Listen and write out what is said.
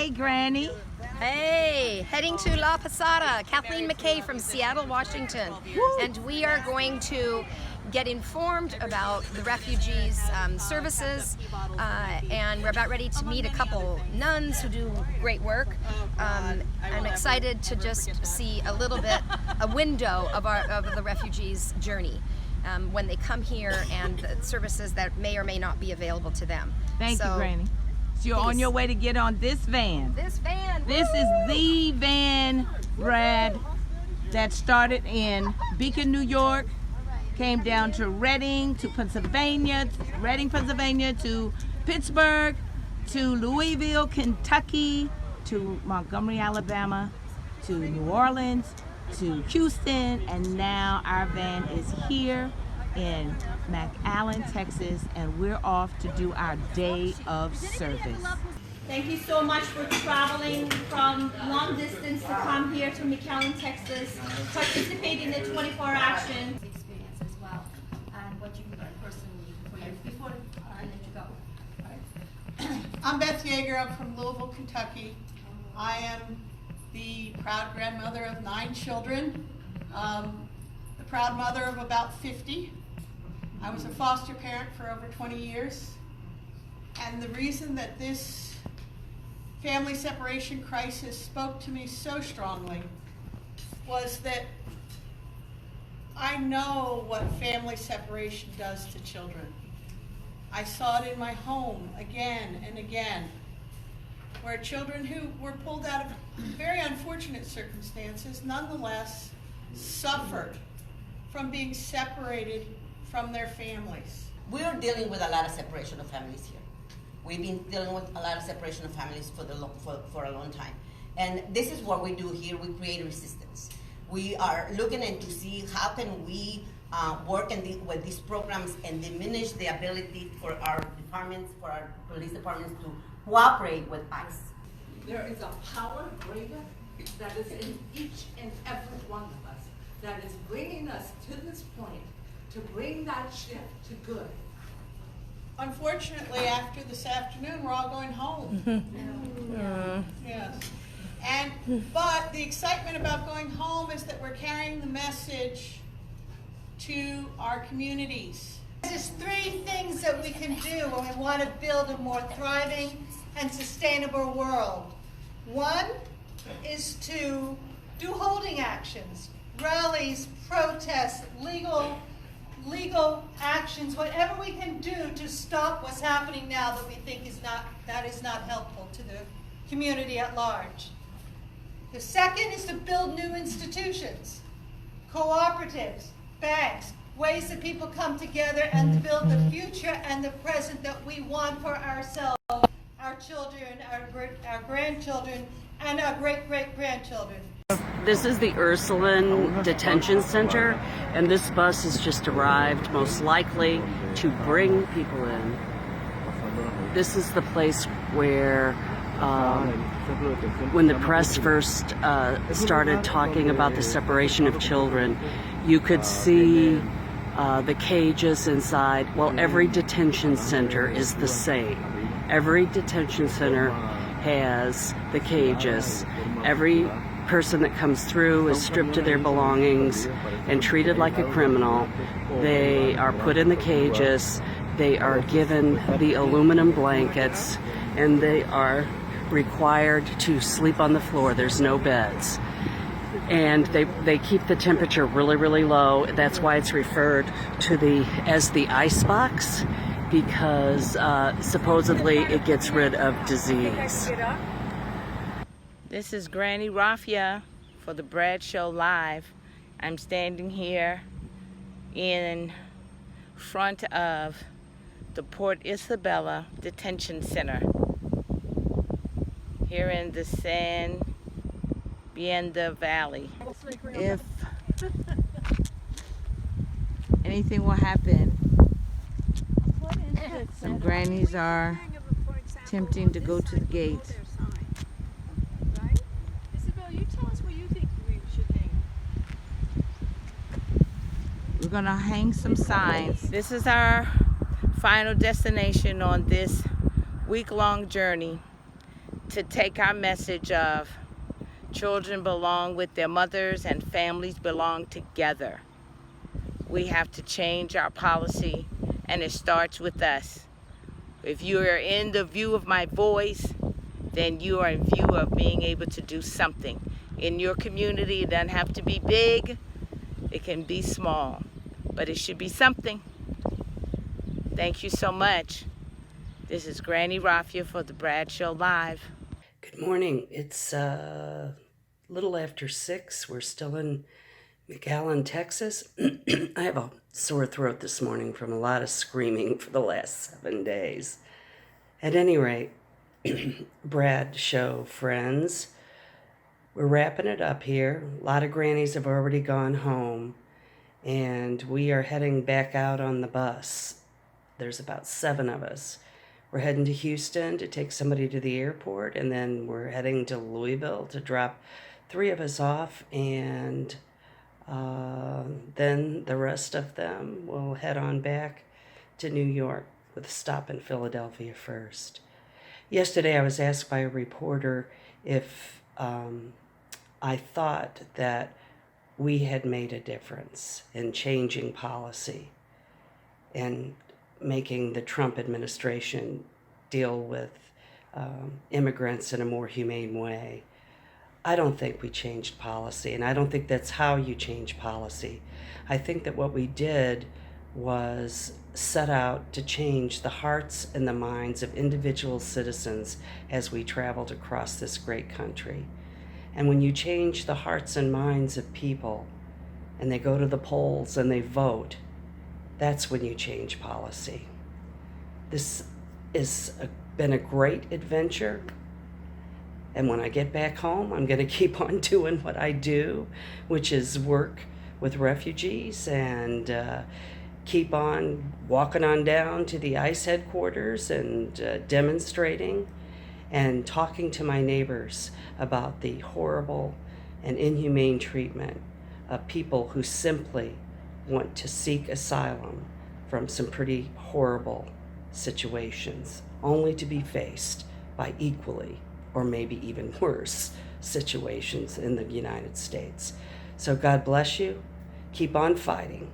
Hey, Granny. Hey, heading to La Posada. Kathleen McKay from Seattle, Washington. And we are going to get informed about the refugees' services, and we're about ready to meet a couple nuns who do great work. I'm excited to just see a little bit, a window of the refugees' journey when they come here, and the services that may or may not be available to them. Thank you, Granny. So you're on your way to get on this van. This van. This is the van, Brad, that started in Beacon, New York, came down to Reading, to Pennsylvania, Reading, Pennsylvania, to Pittsburgh, to Louisville, Kentucky, to Montgomery, Alabama, to New Orleans, to Houston, and now our van is here in McAllen, Texas, and we're off to do our day of service. Thank you so much for traveling from long distance to come here to McAllen, Texas, participate in the 24 action. Experience as well, and what you personally for you before I let you go. I'm Beth Yeager. I'm from Louisville, Kentucky. I am the proud grandmother of 9 children, the proud mother of about 50. I was a foster parent for over 20 years, and the reason that this family separation crisis spoke to me so strongly was that I know what family separation does to children. I saw it in my home again and again, where children who were pulled out of very unfortunate circumstances nonetheless suffered from being separated from their families. We're dealing with a lot of separation of families here. We've been dealing with a lot of separation of families for a long time. And this is what we do here. We create resistance. We are looking into see how can we work with these programs and diminish the ability for our departments, for our police departments to cooperate with ICE. There is a power greater that is in each and every one of us that is bringing us to this point, to bring that shift to good. Unfortunately, after this afternoon, we're all going home. Yes. But the excitement about going home is that we're carrying the message to our communities. There's 3 things that we can do when we want to build a more thriving and sustainable world. 1 is to do holding actions, rallies, protests, legal actions, whatever we can do to stop what's happening now that we think is not helpful to the community at large. The second is to build new institutions, cooperatives, banks, ways that people come together and build the future and the present that we want for ourselves, our children, our grandchildren, and our great-great-grandchildren. This is the Ursuline Detention Center, and this bus has just arrived, most likely to bring people in. This is the place where, when the press first started talking about the separation of children, you could see the cages inside. Well, every detention center is the same. Every detention center has the cages. Every person that comes through is stripped of their belongings and treated like a criminal. They are put in the cages, they are given the aluminum blankets, and they are required to sleep on the floor. There's no beds. And they keep the temperature really, really low. That's why it's referred to as the ice box, because supposedly it gets rid of disease. This is Granny Raffia for the Brad Show Live. I'm standing here in front of the Port Isabella Detention Center here in the San Bienda Valley. If anything will happen, some grannies are attempting to go to the gate. We're gonna hang some signs. This is our final destination on this week-long journey. to take our message of children belong with their mothers and families belong together. We have to change our policy, and it starts with us. If you are in the view of my voice, then you are in view of being able to do something. In your community, it doesn't have to be big, it can be small, but it should be something. Thank you so much. This is Granny Raffia for the Brad Show Live. Good morning. It's a little after 6. We're still in McAllen, Texas. I have a sore throat this morning from a lot of screaming for the last 7 days. At any rate, Brad Show friends, we're wrapping it up here. A lot of grannies have already gone home, and we are heading back out on the bus. There's about 7 of us. We're heading to Houston to take somebody to the airport, and then we're heading to Louisville to drop 3 of us off, and then the rest of them will head on back to New York with a stop in Philadelphia first. Yesterday I was asked by a reporter if I thought that we had made a difference in changing policy and making the Trump administration deal with immigrants in a more humane way. I don't think we changed policy, and I don't think that's how you change policy. I think that what we did was set out to change the hearts and the minds of individual citizens as we traveled across this great country. And when you change the hearts and minds of people, and they go to the polls and they vote, that's when you change policy. This has been a great adventure. And when I get back home, I'm going to keep on doing what I do, which is work with refugees and keep on walking on down to the ICE headquarters and demonstrating and talking to my neighbors about the horrible and inhumane treatment of people who simply want to seek asylum from some pretty horrible situations, only to be faced by equally or maybe even worse situations in the United States. So God bless you. Keep on fighting.